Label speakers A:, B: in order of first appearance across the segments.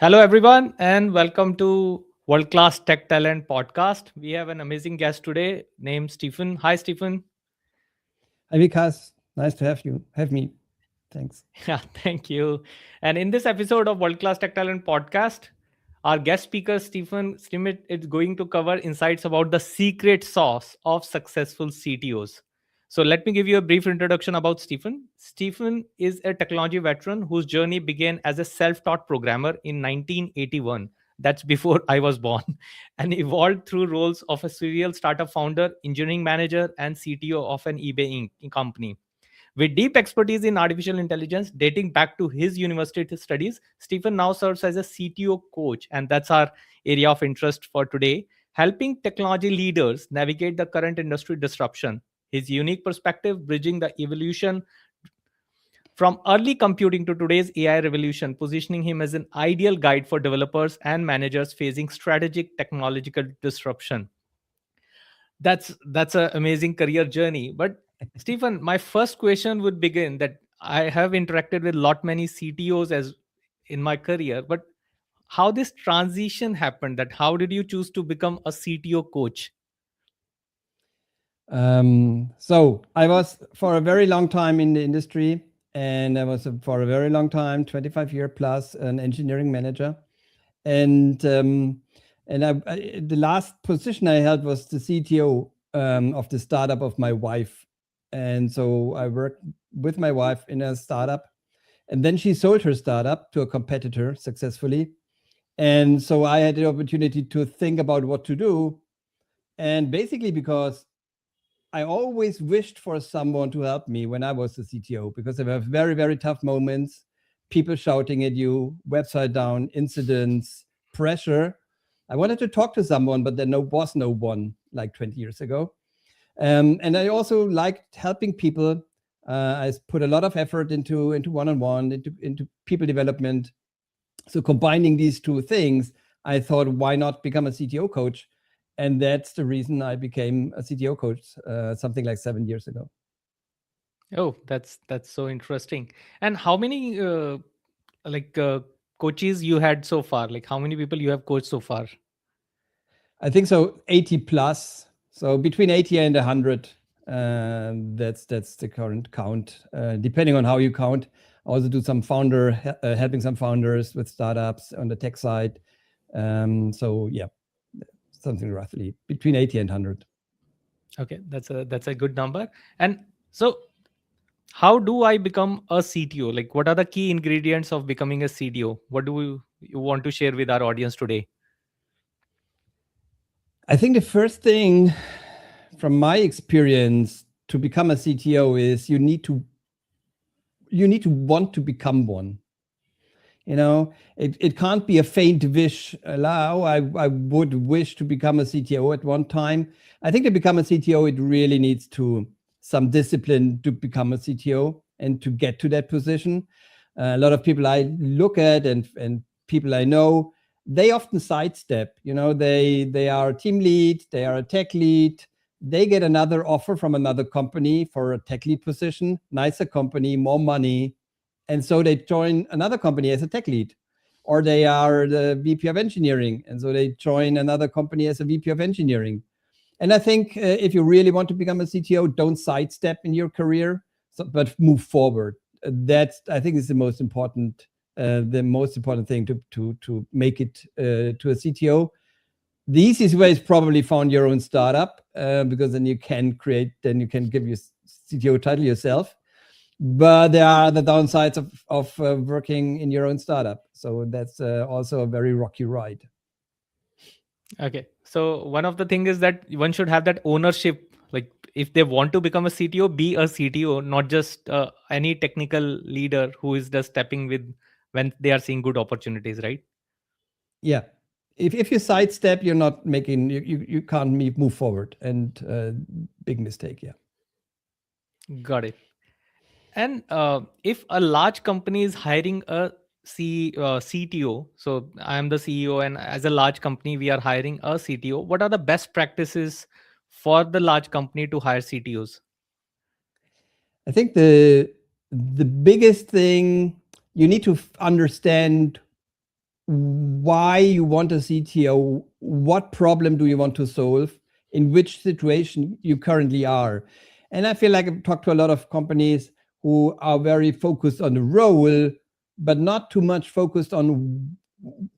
A: Hello, everyone, and welcome to Worldclass Tech Talent podcast. We have an amazing guest today named Stephen. Hi, Stephen.
B: Hi, Vikas. Nice to have me. Thanks.
A: Yeah, thank you. And in this episode of Worldclass Tech Talent podcast, our guest speaker, Stephan Schmidt, is going to cover insights about the secret sauce of successful CTOs. So, let me give you a brief introduction about Stephen. Stephen is a technology veteran whose journey began as a self taught programmer in 1981. That's before I was born, and evolved through roles of a serial startup founder, engineering manager, and CTO of an eBay Inc. company. With deep expertise in artificial intelligence dating back to his university studies, Stephen now serves as a CTO coach, and that's our area of interest for today, helping technology leaders navigate the current industry disruption. His unique perspective, bridging the evolution from early computing to today's AI revolution, positioning him as an ideal guide for developers and managers facing strategic technological disruption. That's an amazing career journey. But Stephen, my first question would begin that I have interacted with lot many CTOs as in my career, but how this transition happened, that how did you choose to become a CTO coach?
B: So I was for a very long time in the industry, and I was for a very long time, 25-year plus, an engineering manager. And the last position I held was the CTO of the startup of my wife. And so I worked with my wife in a startup, and then she sold her startup to a competitor successfully. And so I had the opportunity to think about what to do. And basically, because I always wished for someone to help me when I was the CTO, because there were very, very tough moments, people shouting at you, website down, incidents, pressure. I wanted to talk to someone, but there was no one like 20 years ago. And I also liked helping people. I put a lot of effort into one-on-one, into people development. So combining these two things, I thought, why not become a CTO coach? And that's the reason I became a CTO coach something like 7 years ago.
A: Oh, that's so interesting. And how many like coaches you had so far? Like how many people you have coached so far?
B: I think so, 80 plus. So between 80 and 100. That's the current count. Depending on how you count, I also do some helping some founders with startups on the tech side. So yeah, something roughly between 80 and 100.
A: Okay, that's a good number. And so how do I become a CTO? Like, what are the key ingredients of becoming a CTO? What do you want to share with our audience today?
B: I think the first thing from my experience to become a CTO is you need to want to become one. It can't be a faint wish. I would wish to become a CTO at one time. I think to become a CTO, it really needs to some discipline to become a CTO and to get to that position. A lot of people I look at and people I know, they often sidestep. They are a team lead, they are a tech lead, they get another offer from another company for a tech lead position, nicer company, more money, and so they join another company as a tech lead. Or they are the VP of engineering, and so they join another company as a VP of engineering. And I think if you really want to become a CTO, don't sidestep in your career, but move forward. That's, I think, is the most important thing to make it to a CTO. The easiest way is probably found your own startup, because then you can give your CTO title yourself. But there are the downsides of working in your own startup. So that's also a very rocky ride.
A: Okay, so one of the thing is that one should have that ownership. Like, if they want to become a CTO, be a CTO, not just any technical leader who is just stepping with when they are seeing good opportunities, right?
B: Yeah. If you sidestep, you're not making, you can't move forward. And big mistake. Yeah.
A: Got it. And if a large company is hiring a CTO, so I am the CEO, and as a large company, we are hiring a CTO. What are the best practices for the large company to hire CTOs?
B: I think the biggest thing, you need to understand why you want a CTO, what problem do you want to solve, in which situation you currently are. And I feel like I've talked to a lot of companies who are very focused on the role, but not too much focused on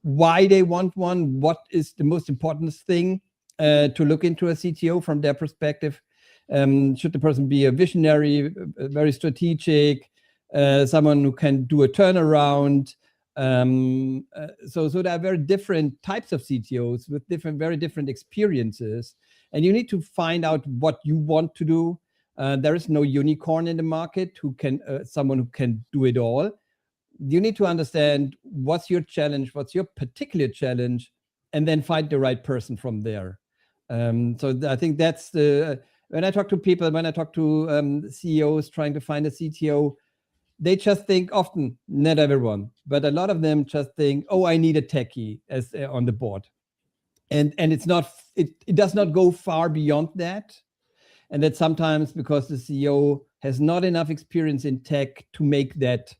B: why they want one, what is the most important thing to look into a CTO from their perspective. Should the person be a visionary, very strategic, someone who can do a turnaround? So there are very different types of CTOs with very different experiences, and you need to find out what you want to do. There is no unicorn in the market who can someone who can do it all. You need to understand what's your challenge, what's your particular challenge, and then find the right person from there. So I think that's when I talk to people, when I talk to CEOs trying to find a CTO, they just think often, not everyone, but a lot of them just think, oh, I need a techie as on the board. And it's not, it does not go far beyond that. And that's sometimes because the CEO has not enough experience in tech to make that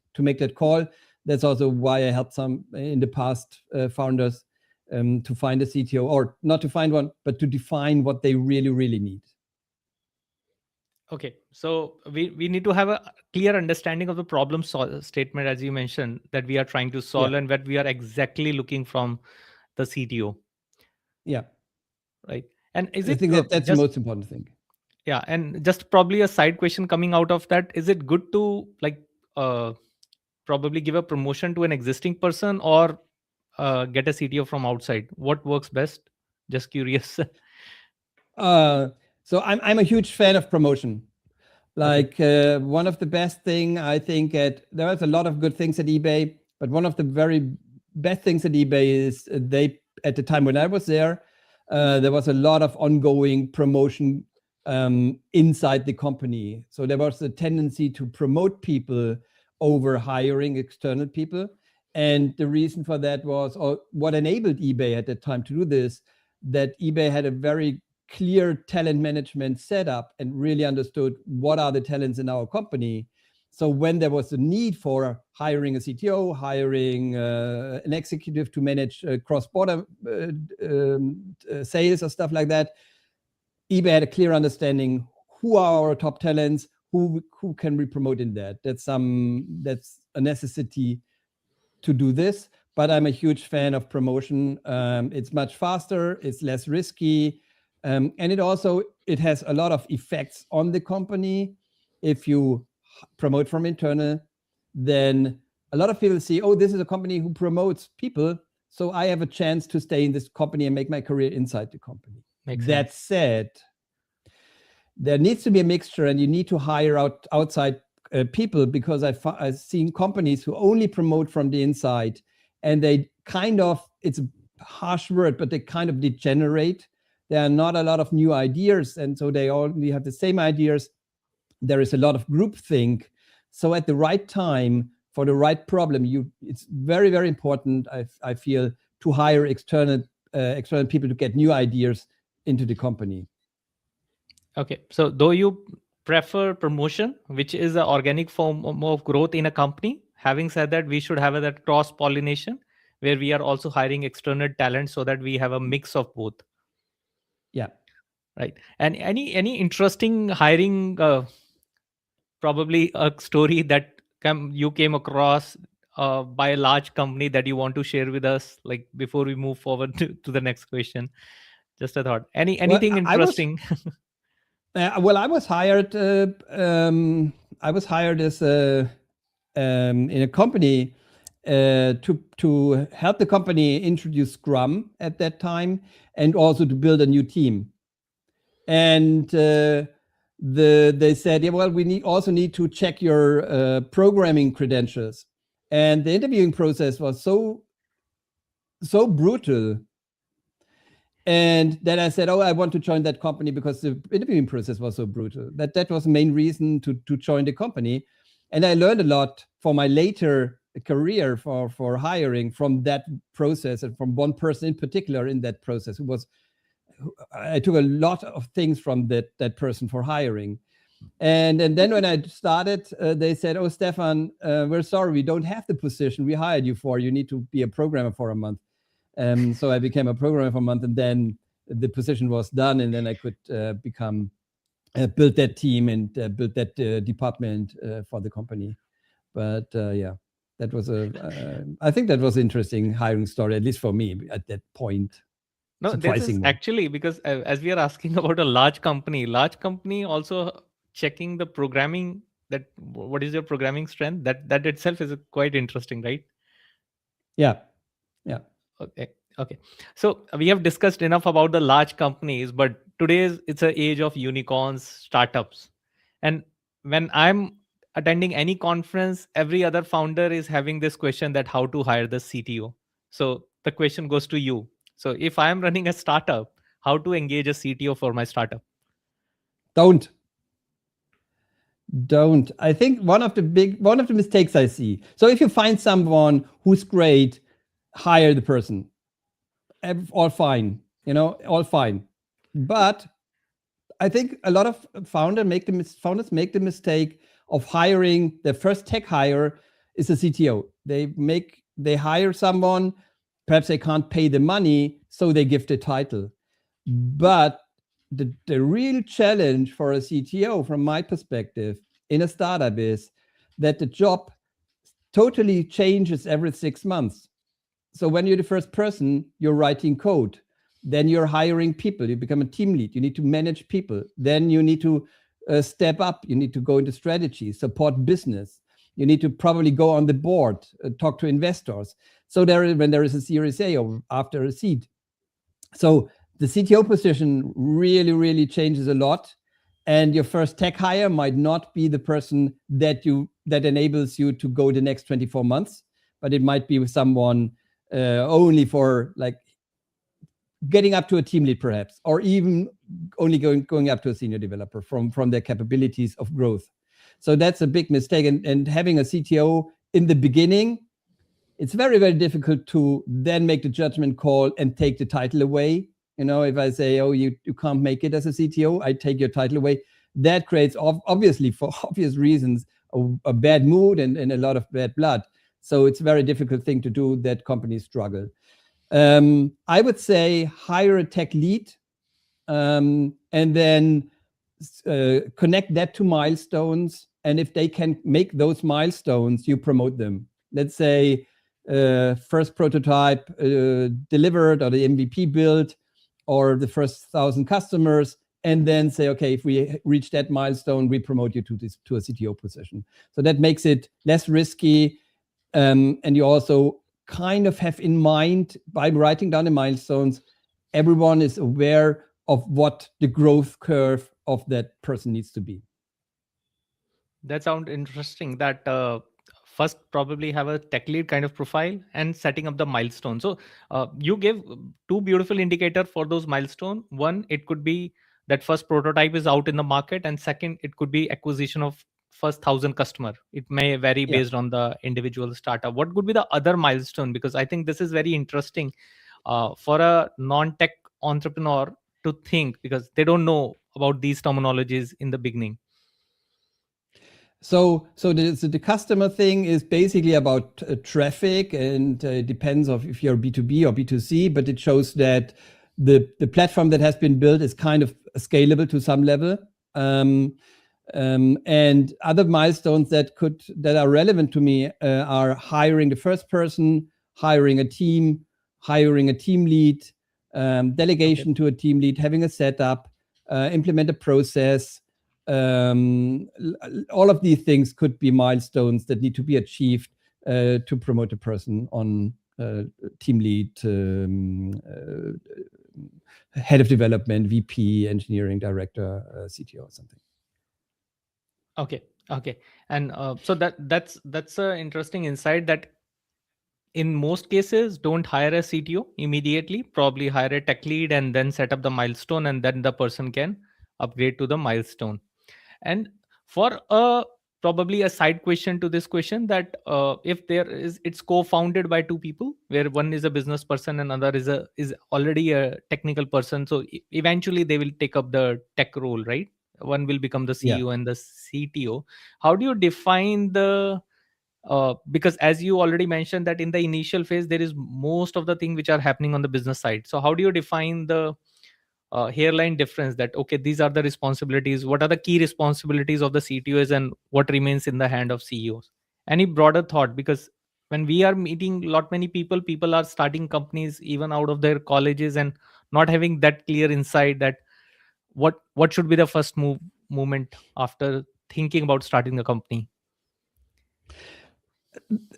B: call. That's also why I helped some in the past founders to find a CTO, or not to find one, but to define what they really, really need.
A: Okay, so we need to have a clear understanding of the problem statement, as you mentioned, that we are trying to solve, and what we are exactly looking from the CTO.
B: Yeah.
A: Right. And
B: I think that's the most important thing.
A: Yeah, and just probably a side question coming out of that: is it good to probably give a promotion to an existing person, or get a CTO from outside? What works best? Just curious.
B: So I'm a huge fan of promotion. Like one of the best thing I think there was a lot of good things at eBay, but one of the very best things at eBay is at the time when I was there was a lot of ongoing promotion inside the company. So there was a tendency to promote people over hiring external people. And the reason for that was, or what enabled eBay at that time to do this, that eBay had a very clear talent management setup and really understood what are the talents in our company. So when there was a need for hiring a CTO, hiring an executive to manage cross-border sales or stuff like that, eBay had a clear understanding who are our top talents, who can we promote in that. That's a necessity to do this. But I'm a huge fan of promotion. It's much faster, it's less risky. And it has a lot of effects on the company. If you promote from internal, then a lot of people see, oh, this is a company who promotes people, so I have a chance to stay in this company and make my career inside the company. That said, there needs to be a mixture, and you need to hire outside people, because I've seen companies who only promote from the inside, and they it's a harsh word, but they kind of degenerate. There are not a lot of new ideas, and so they only have the same ideas. There is a lot of groupthink. So at the right time, for the right problem, it's very, very important, I feel, to hire external people to get new ideas into the company.
A: Okay, so though you prefer promotion, which is an organic form of growth in a company, having said that, we should have that cross-pollination where we are also hiring external talent so that we have a mix of both.
B: Yeah.
A: Right. And any interesting hiring, probably a story that you came across by a large company that you want to share with us, like before we move forward to the next question? Just a thought. Anything interesting?
B: I was hired. I was hired as in a company to help the company introduce Scrum at that time, and also to build a new team. And they said, yeah, well, we also need to check your programming credentials. And the interviewing process was so brutal. And then I said, oh, I want to join that company because the interviewing process was so brutal. That was the main reason to join the company. And I learned a lot for my later career for hiring from that process, and from one person in particular in that process I took a lot of things from that person for hiring. And then when I started, they said, "Oh, Stefan, we're sorry, we don't have the position we hired you for. You need to be a programmer for a month." So I became a programmer for a month, and then the position was done, and then I could become build that team and build that department for the company. But yeah, that was I think that was an interesting hiring story, at least for me at that point.
A: No, this is
B: Surprising one.
A: actually because as we are asking about a large company also checking the programming, that what is your programming strength, that itself is quite interesting, right?
B: Yeah, yeah.
A: Okay. Okay. So we have discussed enough about the large companies, but today's it's an age of unicorns, startups. And when I'm attending any conference, every other founder is having this question that how to hire the CTO. So the question goes to you. So if I'm running a startup, how to engage a CTO for my startup?
B: Don't. I think one of the mistakes I see. So if you find someone who's great, hire the person. All fine, all fine. But I think a lot of founders make the mistake of hiring their first tech hire is a CTO. They hire someone, perhaps they can't pay the money, so they give the title. But the real challenge for a CTO, from my perspective, in a startup is that the job totally changes every 6 months. So when you're the first person, you're writing code. Then you're hiring people. You become a team lead. You need to manage people. Then you need to step up. You need to go into strategy, support business. You need to probably go on the board, talk to investors. So when there is a Series A or after a seed. So the CTO position really, really changes a lot. And your first tech hire might not be the person that enables you to go the next 24 months, but it might be with someone only for like getting up to a team lead perhaps, or even only going up to a senior developer from their capabilities of growth. So that's a big mistake. And having a CTO in the beginning, it's very, very difficult to then make the judgment call and take the title away. If I say, "Oh, you can't make it as a CTO," I take your title away. That creates, obviously, for obvious reasons, a bad mood and a lot of bad blood. So it's a very difficult thing to do that companies struggle. I would say hire a tech lead, and then connect that to milestones. And if they can make those milestones, you promote them. Let's say first prototype delivered, or the MVP built, or the first 1,000 customers, and then say, okay, if we reach that milestone, we promote you to a CTO position. So that makes it less risky, and you also kind of have in mind, by writing down the milestones, everyone is aware of what the growth curve of that person needs to be.
A: That sounds interesting. That first probably have a tech lead kind of profile and setting up the milestone. So you give two beautiful indicator for those milestone. One, it could be that first prototype is out in the market, and second, it could be acquisition of first 1,000 customer. It may vary
B: Yeah.
A: based on the individual startup. What could be the other milestone? Because I think this is very interesting for a non-tech entrepreneur to think, because they don't know about these terminologies in the beginning.
B: So the customer thing is basically about traffic, and it depends of if you're B2B or B2C, but it shows that the platform that has been built is kind of scalable to some level. And other milestones that are relevant to me are hiring the first person, hiring a team, hiring a team lead, delegation to a team lead, having a setup, implement a process. All of these things could be milestones that need to be achieved to promote a person on team lead, head of development, VP, engineering director, CTO, or something.
A: Okay. And so that's a interesting insight, that in most cases don't hire a CTO immediately, probably hire a tech lead and then set up the milestone, and then the person can upgrade to the milestone. And for a probably a side question to this question, that if there is, it's co-founded by two people, where one is a business person and another is already a technical person, so eventually they will take up the tech role, right? one will become the
B: Yeah.
A: CEO and the CTO. How do you define the because as you already mentioned that in the initial phase there is most of the thing which are happening on the business side. So how do you define the hairline difference that okay, these are the responsibilities, what are the key responsibilities of the CTOs and what remains in the hand of CEOs? Any broader thought? Because when we are meeting lot many people are starting companies even out of their colleges and not having that clear insight that what should be the first movement after thinking about starting the company.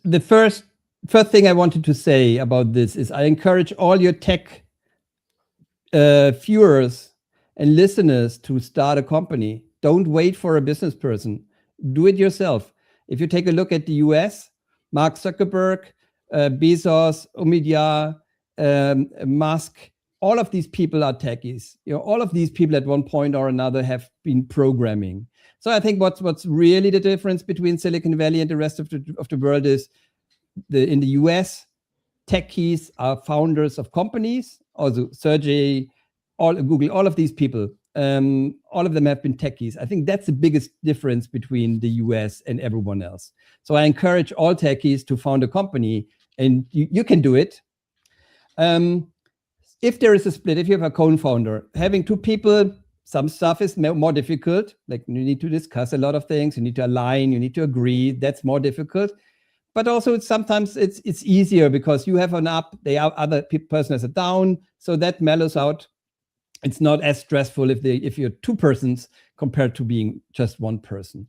B: The first thing I wanted to say about this is I encourage all your tech viewers and listeners to start a company. Don't wait for a business person. Do it yourself. If you take a look at the US, Mark Zuckerberg, Bezos, Omidyar, Musk, all of these people are techies. All of these people at one point or another have been programming. So I think what's really the difference between Silicon Valley and the rest of the world is in the US, techies are founders of companies. Also, Sergey, Google, all of these people, all of them have been techies. I think that's the biggest difference between the US and everyone else. So I encourage all techies to found a company, and you can do it. If there is a split, if you have a co-founder, having two people, some stuff is more difficult. Like you need to discuss a lot of things, you need to align, you need to agree. That's more difficult. But also sometimes it's easier because you have an up, the other person has a down, so that mellows out. It's not as stressful if you're two persons compared to being just one person.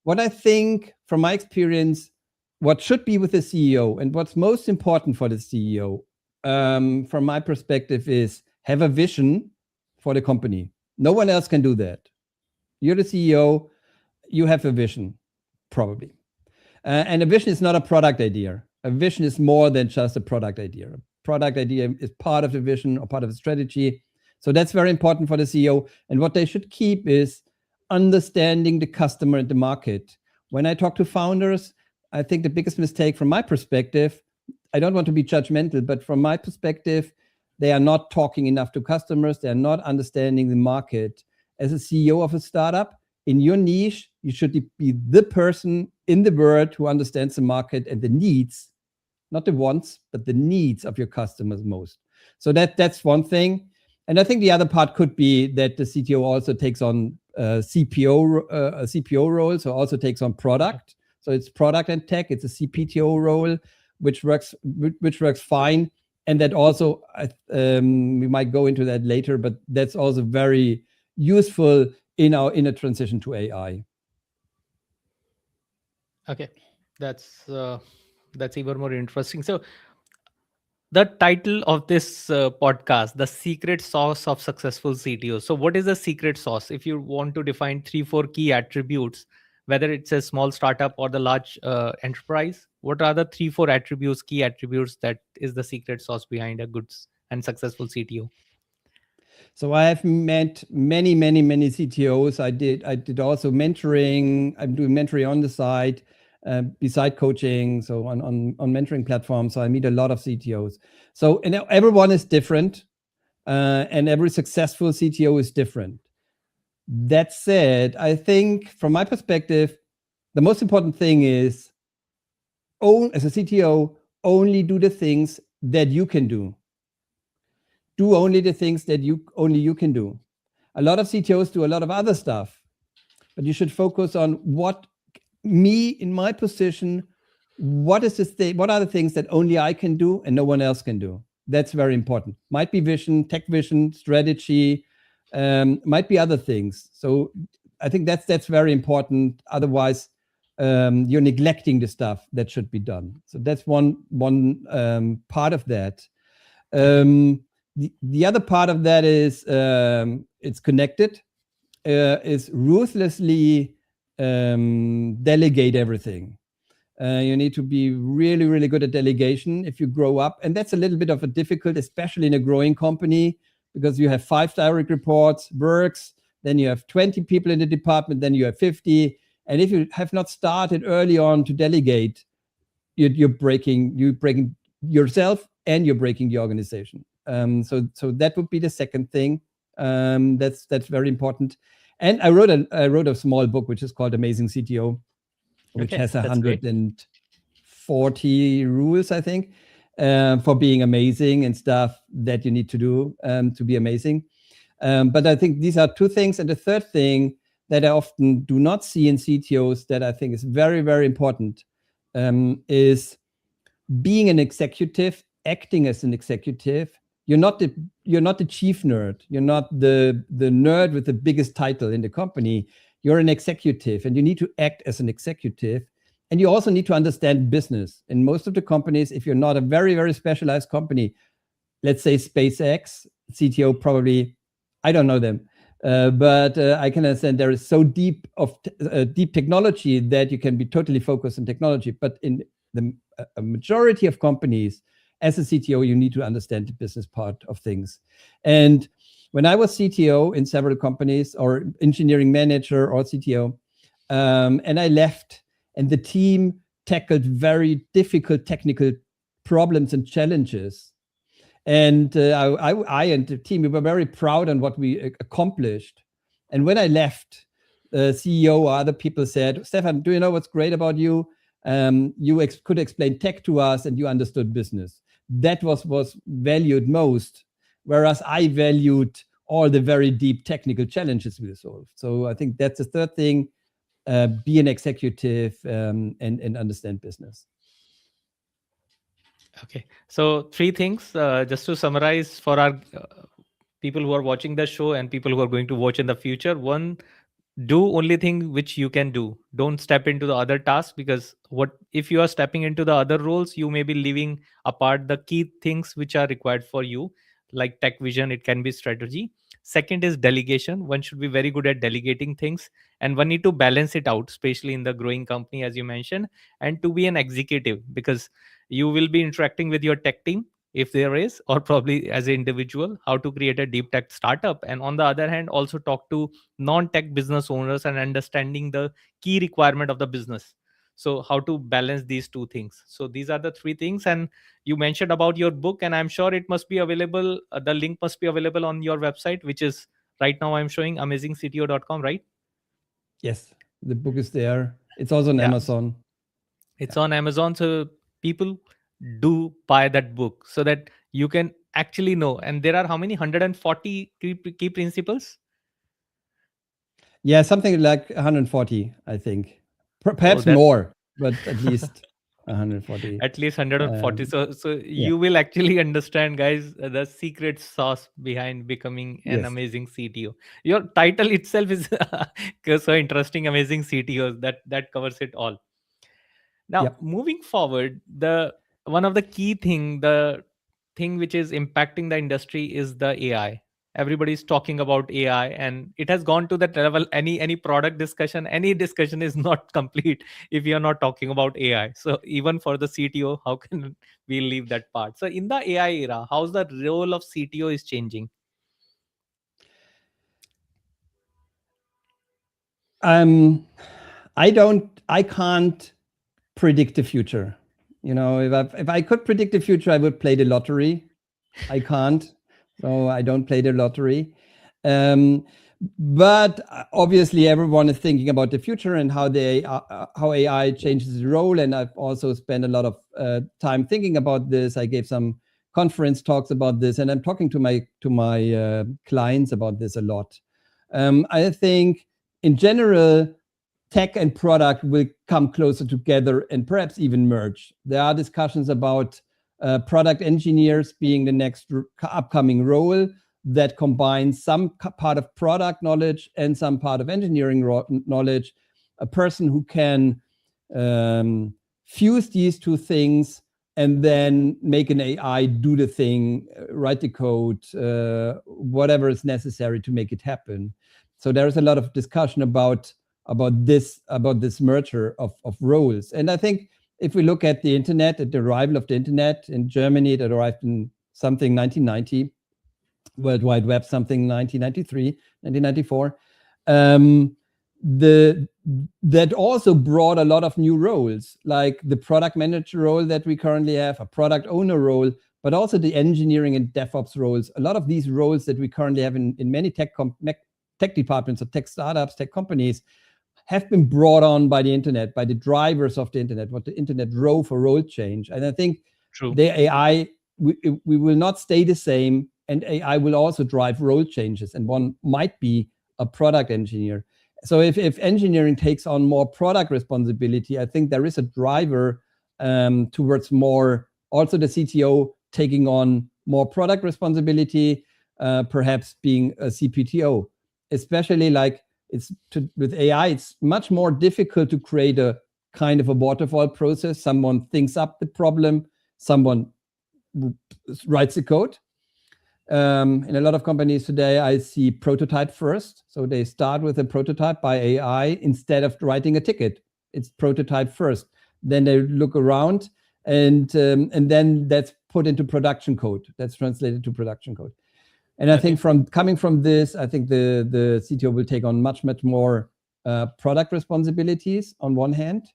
B: What I think from my experience, what should be with the CEO and what's most important for the CEO, from my perspective, is have a vision for the company. No one else can do that. You're the CEO, you have a vision, probably. And a vision is not a product idea. A vision is more than just a product idea. A product idea is part of the vision or part of the strategy. So that's very important for the CEO. And what they should keep is understanding the customer and the market. When I talk to founders, I think the biggest mistake from my perspective, I don't want to be judgmental, but from my perspective, they are not talking enough to customers. They are not understanding the market. As a CEO of a startup, in your niche, you should be the person in the world who understands the market and the needs, not the wants, but the needs of your customers most. So that's one thing. And I think the other part could be that the CTO also takes on a CPO role, so also takes on product. So it's product and tech. It's a CPTO role, which works fine. And that also, we might go into that later, but that's also very useful in a transition to AI.
A: Okay, that's even more interesting. So the title of this podcast, The Secret Sauce of Successful CTOs. So what is the secret sauce? If you want to define 3-4 key attributes, whether it's a small startup or the large enterprise, what are the 3-4 attributes, key attributes that is the secret sauce behind a good and successful CTO?
B: So I have met many CTOs. I did also mentoring. I'm doing mentoring on the side, beside coaching. So on mentoring platforms. So I meet a lot of CTOs. So everyone is different, and every successful CTO is different. That said, I think from my perspective, the most important thing is, as a CTO, only do the things that you can do. Do only the things that only you can do. A lot of CTOs do a lot of other stuff, but you should focus on in my position, what are the things that only I can do and no one else can do? That's very important. Might be vision, tech vision, strategy, might be other things. So I think that's very important. Otherwise, you're neglecting the stuff that should be done. So that's one part of that. The other part of that is it's connected, is ruthlessly delegate everything. You need to be really good at delegation if you grow up. And that's a little bit of a difficult, especially in a growing company, because you have 5 direct reports, works, then you have 20 people in the department, then you have 50. And if you have not started early on to delegate, you're breaking yourself and you're breaking the organization. So that would be the second thing. That's very important. And I wrote a small book which is called Amazing CTO, which
A: Okay,
B: has
A: that's great.
B: 140 rules, I think, for being amazing and stuff that you need to do to be amazing. But I think these are two things. And the third thing that I often do not see in CTOs that I think is very, very important is being an executive, acting as an executive. You're not the chief nerd. You're not the nerd with the biggest title in the company. You're an executive, and you need to act as an executive. And you also need to understand business. In most of the companies, if you're not a very, very specialized company, let's say SpaceX, CTO probably, I don't know them, but I can understand there is so deep technology that you can be totally focused on technology. But in a majority of companies, as a CTO, you need to understand the business part of things. And when I was CTO in several companies, or engineering manager or CTO, and I left, and the team tackled very difficult technical problems and challenges. And I and the team, we were very proud on what we accomplished. And when I left, the CEO or other people said, Stephan, do you know what's great about you? You could explain tech to us, and you understood business. That was valued most, whereas I valued all the very deep technical challenges we solved. So I think that's the third thing, be an executive and understand business.
A: Okay, so three things, just to summarize for our people who are watching the show and people who are going to watch in the future. One, do only thing which you can do. Don't step into the other tasks, because what if you are stepping into the other roles, you may be leaving apart the key things which are required for you, like tech vision. It can be strategy. Second is delegation. One should be very good at delegating things, and one need to balance it out, especially in the growing company, as you mentioned. And to be an executive, because you will be interacting with your tech team, if there is, or probably as an individual, how to create a deep tech startup. And on the other hand, also talk to non-tech business owners and understanding the key requirement of the business. So how to balance these two things. So these are the three things. And you mentioned about your book, and I'm sure it must be available, the link must be available on your website, which is right now I'm showing amazingcto.com, right?
B: Yes, the book is there. It's also on
A: Yeah,
B: Amazon.
A: it's on Amazon. So people, do buy that book so that you can actually know. And there are how many? 140 key principles?
B: Yeah, something like 140, I think.
A: Oh,
B: Perhaps
A: that's
B: more, but at least 140.
A: at least 140. So
B: Yeah,
A: you will actually understand, guys, the secret sauce behind becoming an
B: yes.
A: amazing CTO. Your title itself is so interesting, amazing CTOs. That covers it all. Now,
B: Yep.
A: moving forward, the one of the key thing, the thing which is impacting the industry is the AI. Everybody's talking about AI, and it has gone to that level. Any product discussion, any discussion is not complete if you are not talking about AI. So even for the CTO, how can we leave that part? So in the AI era, how's the role of CTO is changing?
B: I can't predict the future. You know, if I could predict the future, I would play the lottery. I can't, so I don't play the lottery. Um, but obviously, everyone is thinking about the future and how AI changes the role. And I've also spent a lot of time thinking about this. I gave some conference talks about this, and I'm talking to my clients about this a lot. I think, in general, tech and product will come closer together and perhaps even merge. There are discussions about product engineers being the next upcoming role that combines some part of product knowledge and some part of engineering knowledge. A person who can fuse these two things and then make an AI do the thing, write the code, whatever is necessary to make it happen. So there is a lot of discussion about this merger of roles. And I think if we look at the internet, at the arrival of the internet in Germany, it arrived in something 1990, World Wide Web something 1993, 1994. That also brought a lot of new roles, like the product manager role that we currently have, a product owner role, but also the engineering and DevOps roles. A lot of these roles that we currently have in many tech departments or tech startups, tech companies have been brought on by the internet, by the drivers of the internet, what the internet drove for role change. And I think
A: True.
B: the AI, we will not stay the same, and AI will also drive role changes. And one might be a product engineer. So if engineering takes on more product responsibility, I think there is a driver towards more, also the CTO taking on more product responsibility, perhaps being a CPTO, especially like with AI, it's much more difficult to create a kind of a waterfall process. Someone thinks up the problem, someone writes the code. In a lot of companies today, I see prototype first. So they start with a prototype by AI instead of writing a ticket. It's prototype first. Then they look around, and then that's put into production code. That's translated to production code. And I think coming from this, I think the CTO will take on much more product responsibilities on one hand,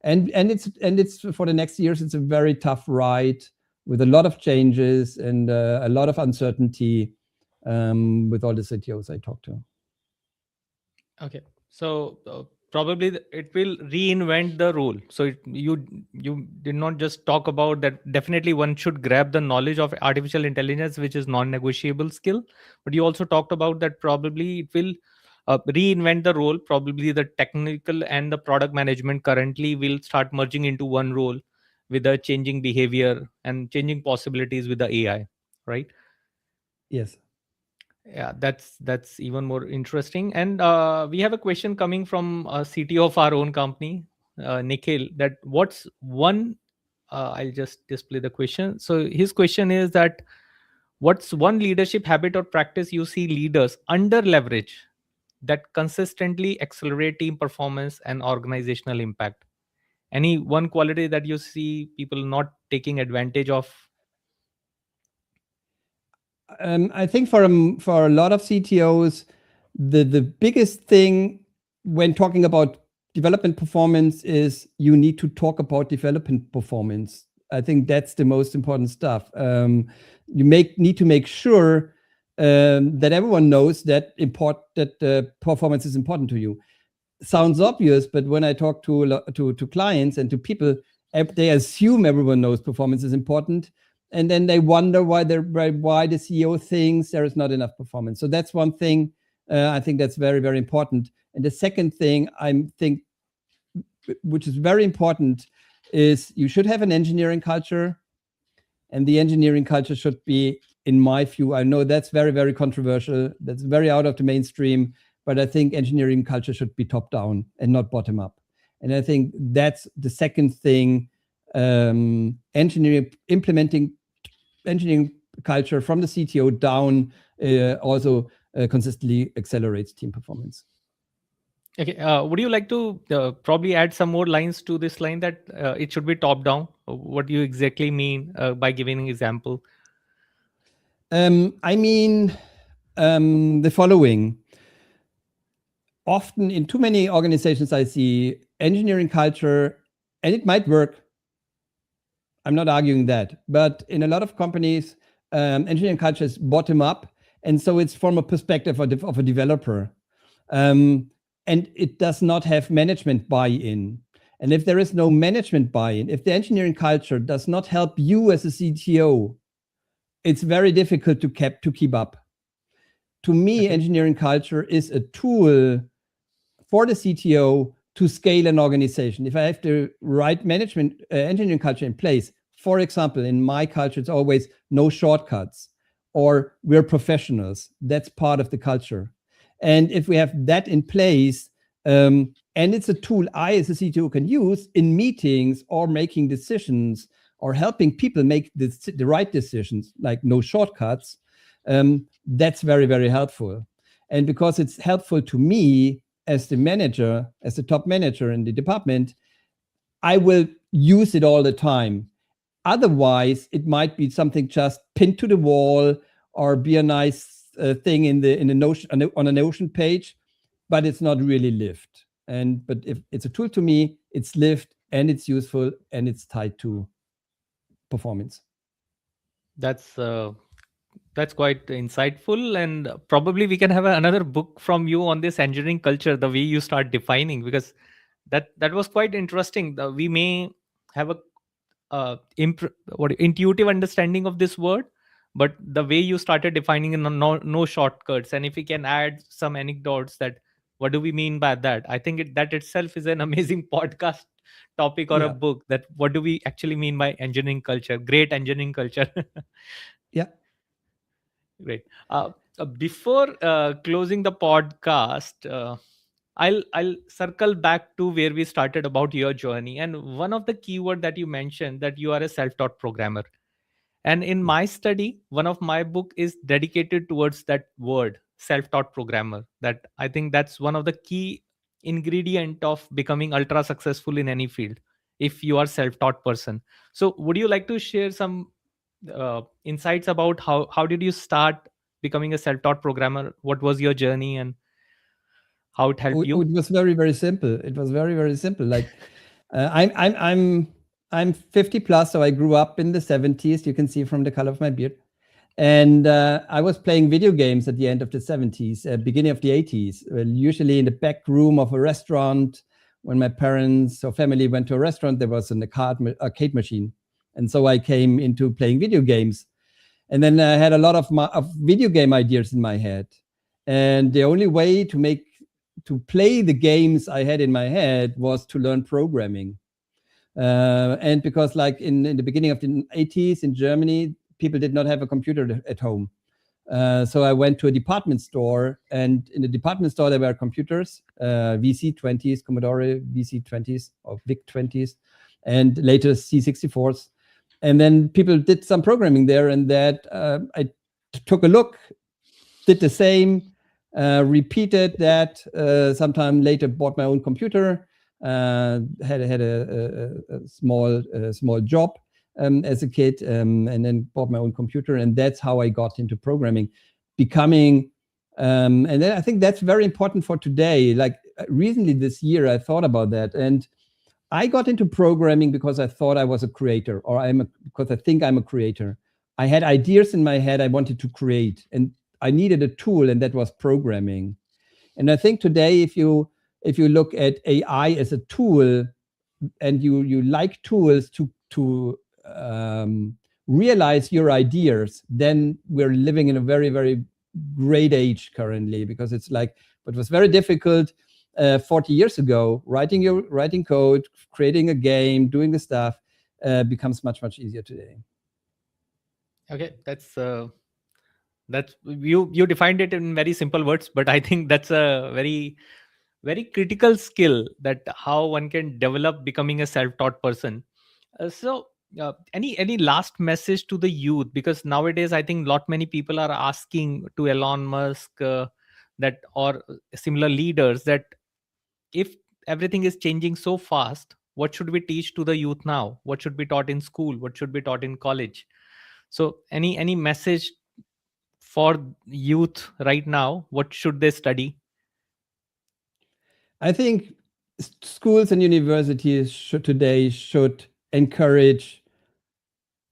B: and it's for the next years. It's a very tough ride with a lot of changes and a lot of uncertainty with all the CTOs I talk to.
A: Okay, so probably it will reinvent the role. So you did not just talk about that. Definitely, one should grab the knowledge of artificial intelligence, which is non-negotiable skill. But you also talked about that probably it will reinvent the role. Probably the technical and the product management currently will start merging into one role with the changing behavior and changing possibilities with the AI, right?
B: Yes.
A: Yeah, that's even more interesting. And we have a question coming from a CTO of our own company, Nikhil, that what's one I'll just display the question. So his question is that what's one leadership habit or practice you see leaders under leverage that consistently accelerate team performance and organizational impact? Any one quality that you see people not taking advantage of?
B: I think for a lot of CTOs, the biggest thing when talking about development performance is you need to talk about development performance. I think that's the most important stuff. You need to make sure that everyone knows that performance is important to you. Sounds obvious, but when I talk to clients and to people, they assume everyone knows performance is important, and then they wonder why the CEO thinks there is not enough performance. So that's one thing. I think that's very, very important. And the second thing I think, which is very important, is you should have an engineering culture, and the engineering culture should be, in my view, I know that's very, very controversial. That's very out of the mainstream, but I think engineering culture should be top down and not bottom up. And I think that's the second thing. Implementing engineering culture from the CTO down also consistently accelerates team performance.
A: Okay, would you like to probably add some more lines to this line that it should be top down? What do you exactly mean by giving an example?
B: I mean the following. Often in too many organizations, I see engineering culture, and it might work. I'm not arguing that, but in a lot of companies, engineering culture is bottom up, and so it's from a perspective of a developer, and it does not have management buy-in. And if there is no management buy-in, if the engineering culture does not help you as a CTO, it's very difficult to keep up. To me, engineering culture is a tool for the CTO to scale an organization. If I have the right management engineering culture in place, for example, in my culture, it's always no shortcuts, or we're professionals. That's part of the culture. And if we have that in place, and it's a tool I as a CTO can use in meetings or making decisions or helping people make the right decisions, like no shortcuts, that's very, very helpful. And because it's helpful to me, as the manager, as the top manager in the department, I will use it all the time. Otherwise, it might be something just pinned to the wall or be a nice thing in the Notion on a Notion page, but it's not really lived. But if it's a tool to me, it's lived and it's useful and it's tied to performance.
A: That's that's quite insightful, and probably we can have another book from you on this engineering culture, the way you start defining, because that was quite interesting. We may have a intuitive understanding of this word, but the way you started defining in no shortcuts, and if we can add some anecdotes that what do we mean by that, I think that itself is an amazing podcast topic or a
B: Yeah,
A: book, that what do we actually mean by engineering culture, great engineering culture.
B: yeah.
A: Great. Before closing the podcast, I'll circle back to where we started about your journey. And one of the keyword that you mentioned, that you are a self-taught programmer. And in
B: Yeah.
A: my study, one of my book is dedicated towards that word, self-taught programmer. That I think that's one of the key ingredient of becoming ultra successful in any field. If you are self-taught person, so would you like to share some insights about how did you start becoming a self-taught programmer? What was your journey and how it helped you?
B: It was very, very simple. It was very, very simple. Like, I'm 50 plus, so I grew up in the 70s. You can see from the color of my beard. And I was playing video games at the end of the 70s, beginning of the 80s, usually in the back room of a restaurant. When my parents or family went to a restaurant, there was an arcade machine. And so I came into playing video games. And then I had a lot of video game ideas in my head. And the only way to play the games I had in my head was to learn programming. And because like in the beginning of the 80s in Germany, people did not have a computer at home. So I went to a department store, and in the department store there were computers, VC20s, Commodore VC20s or VIC-20s, and later C64s. And then people did some programming there, and that I took a look, did the same, repeated that. Sometime later, bought my own computer. Had a small job as a kid, and then bought my own computer, and that's how I got into programming, becoming. And then I think that's very important for today. Like recently this year, I thought about that, and I got into programming because I thought I was a creator, or because I think I'm a creator. I had ideas in my head I wanted to create, and I needed a tool, and that was programming. And I think today, if you look at AI as a tool, and you like tools to realize your ideas, then we're living in a very, very great age currently, because it's like what was very difficult 40 years ago, writing code, creating a game, doing the stuff, becomes much, much easier today.
A: Okay, that's you defined it in very simple words, but I think that's a very very critical skill, that how one can develop becoming a self-taught person. Any last message to the youth, because nowadays I think lot many people are asking to Elon Musk, that or similar leaders, that if everything is changing so fast, what should we teach to the youth now? What should be taught in school? What should be taught in college? So any message for youth right now? What should they study?
B: I think schools and universities should encourage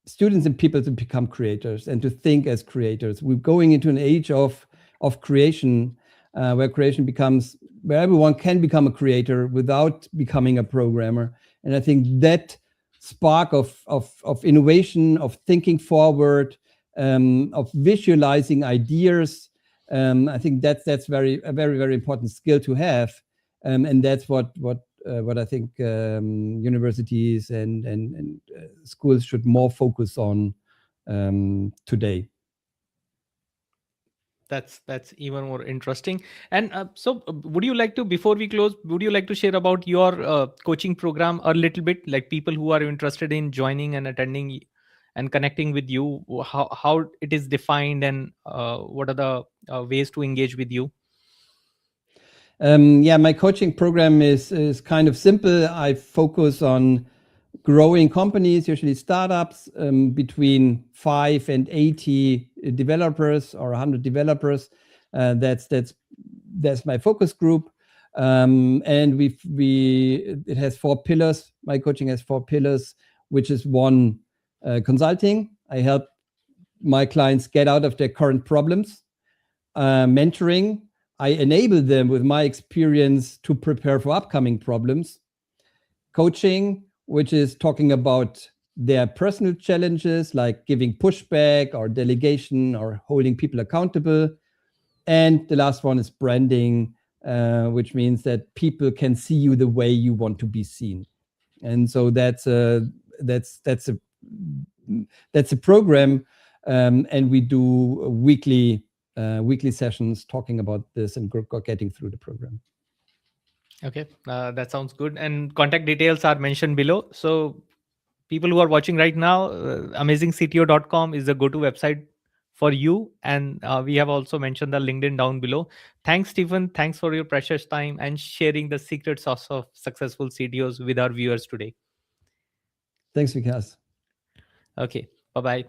B: students and people to become creators and to think as creators. We're going into an age of creation, where everyone can become a creator without becoming a programmer. And I think that spark of innovation, of thinking forward, of visualizing ideas, I think that's a very, very important skill to have. And that's what I think universities and schools should more focus on today.
A: That's even more interesting. And would you like to, before we close, would you like to share about your coaching program a little bit, like people who are interested in joining and attending and connecting with you, how it is defined, and what are the ways to engage with you?
B: Yeah, my coaching program is kind of simple. I focus on growing companies, usually startups, between 5 and 80 developers or 100 developers. That's my focus group. And it has 4 pillars. My coaching has 4 pillars, which is one, consulting. I help my clients get out of their current problems. Mentoring, I enable them with my experience to prepare for upcoming problems. Coaching, which is talking about their personal challenges, like giving pushback or delegation or holding people accountable. And the last one is branding, which means that people can see you the way you want to be seen. And so that's a program, and we do weekly sessions talking about this and getting through the program.
A: Okay, that sounds good. And contact details are mentioned below. So people who are watching right now, amazingcto.com is the go-to website for you. And we have also mentioned the LinkedIn down below. Thanks, Stephen. Thanks for your precious time and sharing the secret sauce of successful CTOs with our viewers today.
B: Thanks, Vikas.
A: Okay, bye-bye.